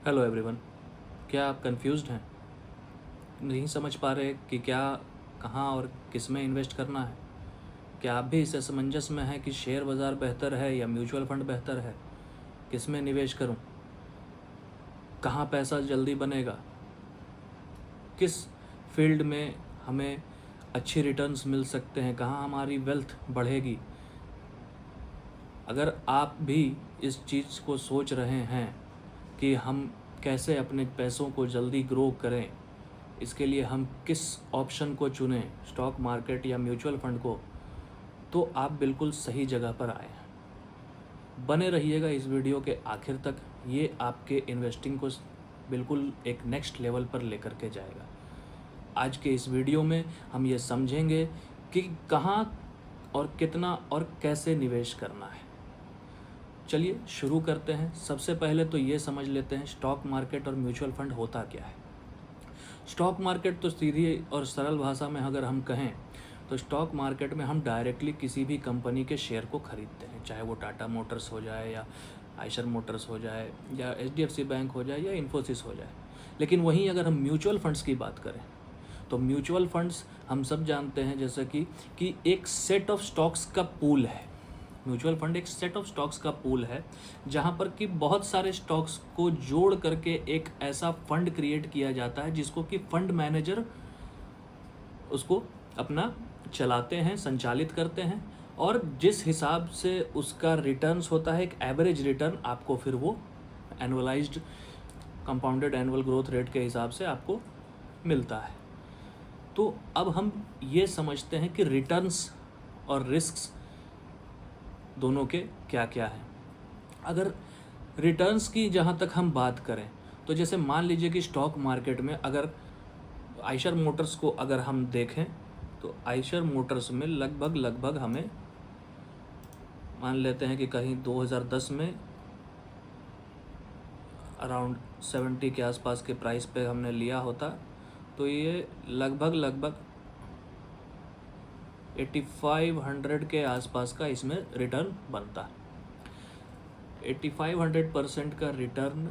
Hello everyone. क्या आप confused हैं? नहीं समझ पा रहे कि क्या, कहाँ और किस में इन्वेस्ट करना है? क्या आप भी इस असमंजस में हैं कि शेयर बाज़ार बेहतर है या म्यूचुअल फंड बेहतर है? किस में निवेश करूं? कहाँ पैसा जल्दी बनेगा? किस फील्ड में हमें अच्छी रिटर्न्स मिल सकते हैं? कहाँ हमारी वेल्थ बढ़ेगी? अगर आप भी इस चीज़ को सोच रहे हैं कि हम कैसे अपने पैसों को जल्दी ग्रो करें, इसके लिए हम किस ऑप्शन को चुनें, स्टॉक मार्केट या म्यूचुअल फंड को, तो आप बिल्कुल सही जगह पर आए हैं। बने रहिएगा इस वीडियो के आखिर तक। ये आपके इन्वेस्टिंग को बिल्कुल एक नेक्स्ट लेवल पर लेकर के जाएगा। आज के इस वीडियो में हम ये समझेंगे कि कहाँ और कितना और कैसे निवेश करना है। चलिए शुरू करते हैं। सबसे पहले तो ये समझ लेते हैं स्टॉक मार्केट और म्यूचुअल फंड होता क्या है। स्टॉक मार्केट तो सीधी और सरल भाषा में अगर हम कहें तो स्टॉक मार्केट में हम डायरेक्टली किसी भी कंपनी के शेयर को खरीदते हैं, चाहे वो टाटा मोटर्स हो जाए या आयशर मोटर्स हो जाए या HDFC बैंक हो जाए या इन्फोसिस हो जाए। लेकिन वहीं अगर हम म्यूचुअल फंड्स की बात करें तो म्यूचुअल फंड्स हम सब जानते हैं जैसे कि एक सेट ऑफ स्टॉक्स का पूल है। म्यूचुअल फंड एक सेट ऑफ स्टॉक्स का पूल है जहां पर कि बहुत सारे स्टॉक्स को जोड़ करके एक ऐसा फंड क्रिएट किया जाता है जिसको कि फंड मैनेजर उसको अपना चलाते हैं, संचालित करते हैं, और जिस हिसाब से उसका रिटर्न्स होता है, एक एवरेज रिटर्न आपको फिर वो annualised compounded annual growth rate के हिसाब से आपको मिलता है। तो अब हम ये समझते हैं कि रिटर्न्स और रिस्क्स दोनों के क्या क्या हैं। अगर रिटर्न्स की जहाँ तक हम बात करें तो जैसे मान लीजिए कि स्टॉक मार्केट में अगर आयशर मोटर्स को अगर हम देखें तो आयशर मोटर्स में लगभग हमें मान लेते हैं कि कहीं 2010 में अराउंड 70 के आसपास के प्राइस पे हमने लिया होता तो ये लगभग 8500 के आसपास का इसमें रिटर्न बनता। 8500% का रिटर्न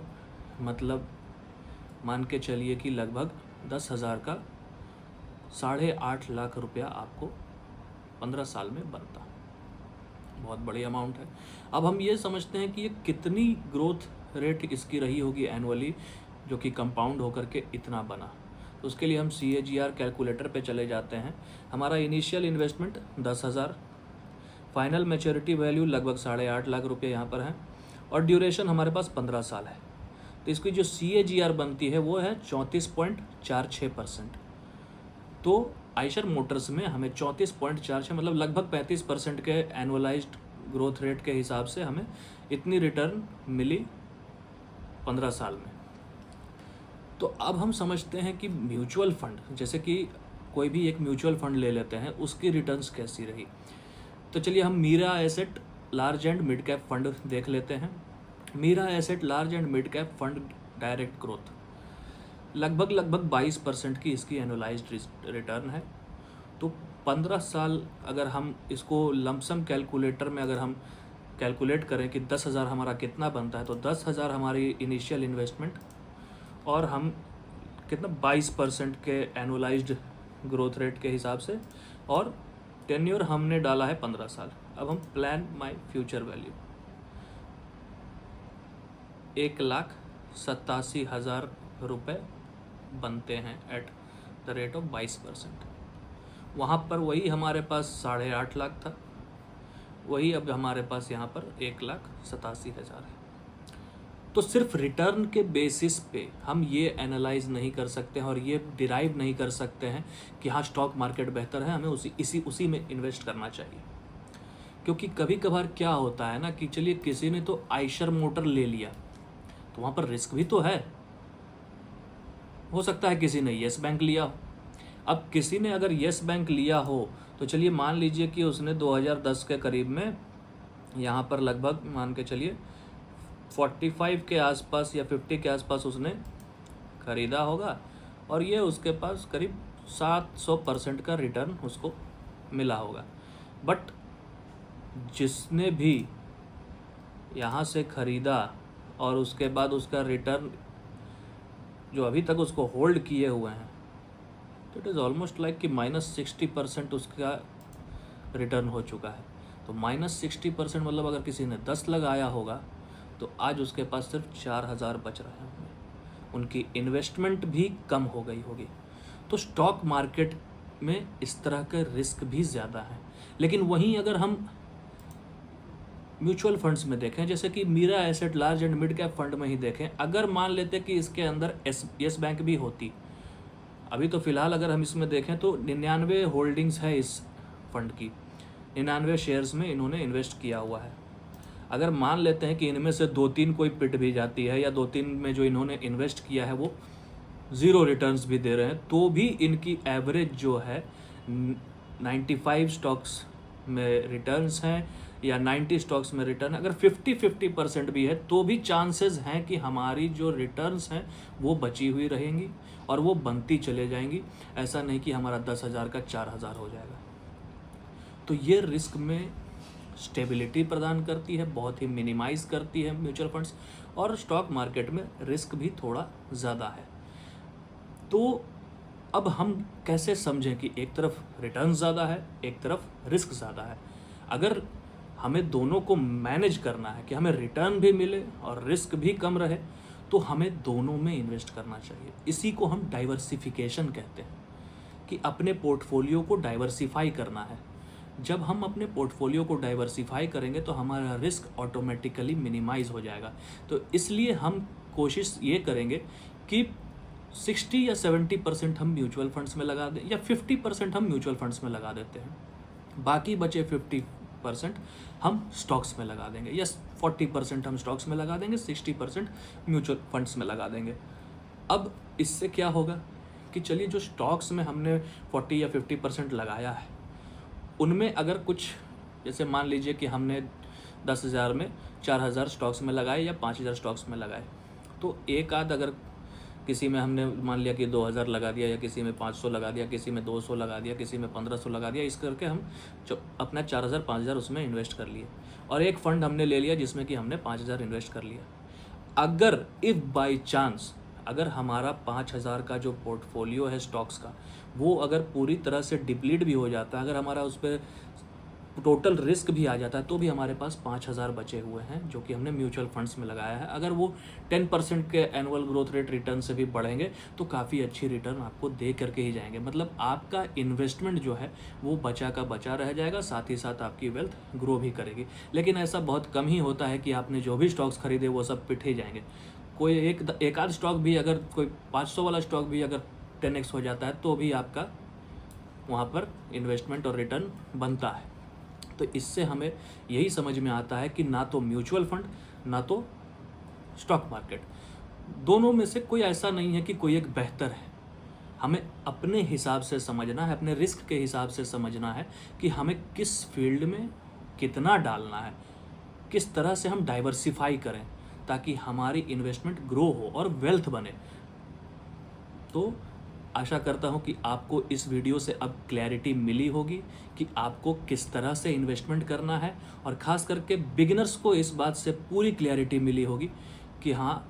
मतलब मान के चलिए कि लगभग 10,000 का 8.5 लाख रुपया आपको 15 साल में बनता। बहुत बड़ी अमाउंट है। अब हम ये समझते हैं कि ये कितनी ग्रोथ रेट इसकी रही होगी एनुअली, जो कि कंपाउंड होकर के इतना बना। तो उसके लिए हम CAGR कैलकुलेटर पे चले जाते हैं। हमारा initial investment 10,000, final maturity value लगभग 8.5 लाख रुपये यहाँ पर है, और ड्यूरेशन हमारे पास 15 साल है। तो इसकी जो CAGR बनती है वो है 34.46%। तो आयशर मोटर्स में हमें 34.46 मतलब लगभग 35% के एनुअलाइज्ड ग्रोथ रेट के हिसाब से हमें इतनी रिटर्न मिली 15 साल में। तो अब हम समझते हैं कि म्यूचुअल फंड, जैसे कि कोई भी एक म्यूचुअल फंड ले लेते हैं, उसकी रिटर्न्स कैसी रही। तो चलिए हम Mirae asset large and mid cap fund देख लेते हैं। Mirae asset large and mid cap fund direct growth लगभग 22% की इसकी एनुअलाइज्ड रिटर्न है। तो 15 साल अगर हम इसको लमसम कैलकुलेटर में अगर हम कैलकुलेट करें कि 10,000 हमारा कितना बनता है, तो 10,000 हमारी इनिशियल इन्वेस्टमेंट और हम कितना 22% के एनुअलाइज्ड ग्रोथ रेट के हिसाब से, और टेन्योर हमने डाला है 15 साल। अब हम प्लान माई फ्यूचर वैल्यू 1,87,000 रुपये बनते हैं एट द रेट ऑफ 22%। वहाँ पर वही हमारे पास 8.5 लाख था, वही अब हमारे पास यहाँ पर 1,87,000 है। तो सिर्फ रिटर्न के बेसिस पे हम ये एनालाइज नहीं कर सकते हैं और ये डिराइव नहीं कर सकते हैं कि हाँ स्टॉक मार्केट बेहतर है, हमें उसी में इन्वेस्ट करना चाहिए। क्योंकि कभी कभार क्या होता है ना कि चलिए किसी ने तो आयशर मोटर ले लिया, तो वहाँ पर रिस्क भी तो है। हो सकता है किसी ने येस बैंक लिया हो। अब किसी ने अगर येस बैंक लिया हो तो चलिए मान लीजिए कि उसने 2010 के करीब में यहाँ पर लगभग मान के चलिए 45 के आसपास या 50 के आसपास उसने ख़रीदा होगा, और ये उसके पास करीब 700% का रिटर्न उसको मिला होगा। बट जिसने भी यहाँ से ख़रीदा और उसके बाद उसका रिटर्न जो अभी तक उसको होल्ड किए हुए हैं, तो इट इज़ ऑलमोस्ट लाइक कि -60% उसका रिटर्न हो चुका है। तो -60% मतलब अगर किसी ने 10 लगाया होगा तो आज उसके पास सिर्फ 4000 बच रहे होंगे, उनकी इन्वेस्टमेंट भी कम हो गई होगी। तो स्टॉक मार्केट में इस तरह का रिस्क भी ज़्यादा है। लेकिन वहीं अगर हम म्यूचुअल फंड्स में देखें, जैसे कि Mirae asset large and mid cap fund में ही देखें, अगर मान लेते कि इसके अंदर यस बैंक भी होती, अभी तो फिलहाल अगर हम इसमें देखें तो 99 होल्डिंग्स है इस फंड की, 99 शेयर्स में इन्होंने इन्वेस्ट किया हुआ है। अगर मान लेते हैं कि इनमें से 2-3 कोई पिट भी जाती है, या 2-3 में जो इन्होंने इन्वेस्ट किया है वो ज़ीरो रिटर्न्स भी दे रहे हैं, तो भी इनकी एवरेज जो है 95 स्टॉक्स में रिटर्न्स हैं या 90 स्टॉक्स में रिटर्न, अगर 50-50% भी है तो भी चांसेस हैं कि हमारी जो रिटर्न्स हैं वो बची हुई रहेंगी और वो बनती चले जाएंगी। ऐसा नहीं कि हमारा 10,000 का 4,000 हो जाएगा। तो ये रिस्क में स्टेबिलिटी प्रदान करती है, बहुत ही मिनिमाइज़ करती है म्यूचुअल फंड्स, और स्टॉक मार्केट में रिस्क भी थोड़ा ज़्यादा है। तो अब हम कैसे समझें कि एक तरफ रिटर्न ज़्यादा है, एक तरफ रिस्क ज़्यादा है। अगर हमें दोनों को मैनेज करना है कि हमें रिटर्न भी मिले और रिस्क भी कम रहे, तो हमें दोनों में इन्वेस्ट करना चाहिए। इसी को हम डाइवर्सिफिकेशन कहते हैं, कि अपने पोर्टफोलियो को डाइवर्सिफाई करना है। जब हम अपने पोर्टफोलियो को डाइवर्सिफाई करेंगे तो हमारा रिस्क ऑटोमेटिकली मिनिमाइज़ हो जाएगा। तो इसलिए हम कोशिश ये करेंगे कि 60 या 70% हम म्यूचुअल फंड्स में लगा दें, या 50% हम म्यूचुअल फंड्स में लगा देते हैं, बाकी बचे 50% हम स्टॉक्स में लगा देंगे, या 40% हम स्टॉक्स में लगा देंगे, 60% म्यूचुअल फंड्स में लगा देंगे। अब इससे क्या होगा कि चलिए जो स्टॉक्स में हमने 40 या 50% लगाया है, उनमें अगर कुछ, जैसे मान लीजिए कि हमने 10,000 में 4,000 स्टॉक्स में लगाए या 5,000 स्टॉक्स में लगाए, तो एक आध अगर किसी में हमने मान लिया कि 2,000 लगा दिया, या किसी में 500 लगा दिया, किसी में 200 लगा दिया, किसी में 1,500 लगा दिया, इस करके हम अपना 4,000 5,000 उसमें इन्वेस्ट कर लिए, और एक फ़ंड हमने ले लिया जिसमें कि हमने 5,000 इन्वेस्ट कर लिया। अगर इफ़ बाई चांस अगर हमारा 5,000 का जो पोर्टफोलियो है स्टॉक्स का, वो अगर पूरी तरह से डिप्लीट भी हो जाता है, अगर हमारा उस पर टोटल रिस्क भी आ जाता है, तो भी हमारे पास 5,000 बचे हुए हैं जो कि हमने म्यूचुअल फंड्स में लगाया है। अगर वो 10% के एनुअल ग्रोथ रेट रिटर्न से भी बढ़ेंगे तो काफ़ी अच्छी रिटर्न आपको दे करके ही जाएंगे। मतलब आपका इन्वेस्टमेंट जो है वो बचा का बचा रह जाएगा, साथ ही साथ आपकी वेल्थ ग्रो भी करेगी। लेकिन ऐसा बहुत कम ही होता है कि आपने जो भी स्टॉक्स खरीदे वो सब पिट ही जाएंगे। कोई एक आध स्टॉक भी, अगर कोई 500 वाला स्टॉक भी अगर 10x हो जाता है तो भी आपका वहाँ पर इन्वेस्टमेंट और रिटर्न बनता है। तो इससे हमें यही समझ में आता है कि ना तो म्यूचुअल फंड ना तो स्टॉक मार्केट, दोनों में से कोई ऐसा नहीं है कि कोई एक बेहतर है। हमें अपने हिसाब से समझना है, अपने रिस्क के हिसाब से समझना है कि हमें किस फील्ड में कितना डालना है, किस तरह से हम डाइवर्सिफाई करें ताकि हमारी इन्वेस्टमेंट ग्रो हो और वेल्थ बने। तो आशा करता हूँ कि आपको इस वीडियो से अब क्लैरिटी मिली होगी कि आपको किस तरह से इन्वेस्टमेंट करना है, और ख़ास करके बिगिनर्स को इस बात से पूरी क्लैरिटी मिली होगी कि हाँ,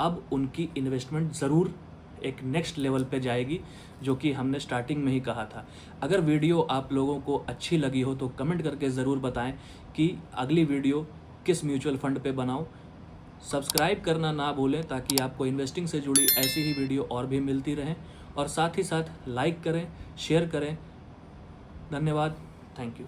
अब उनकी इन्वेस्टमेंट ज़रूर एक नेक्स्ट लेवल पे जाएगी, जो कि हमने स्टार्टिंग में ही कहा था। अगर वीडियो आप लोगों को अच्छी लगी हो तो कमेंट करके ज़रूर बताएं कि अगली वीडियो किस म्यूचुअल फंड पे बनाऊं। सब्सक्राइब करना ना भूलें ताकि आपको इन्वेस्टिंग से जुड़ी ऐसी ही वीडियो और भी मिलती रहें, और साथ ही साथ लाइक करें, शेयर करें। धन्यवाद, थैंक यू।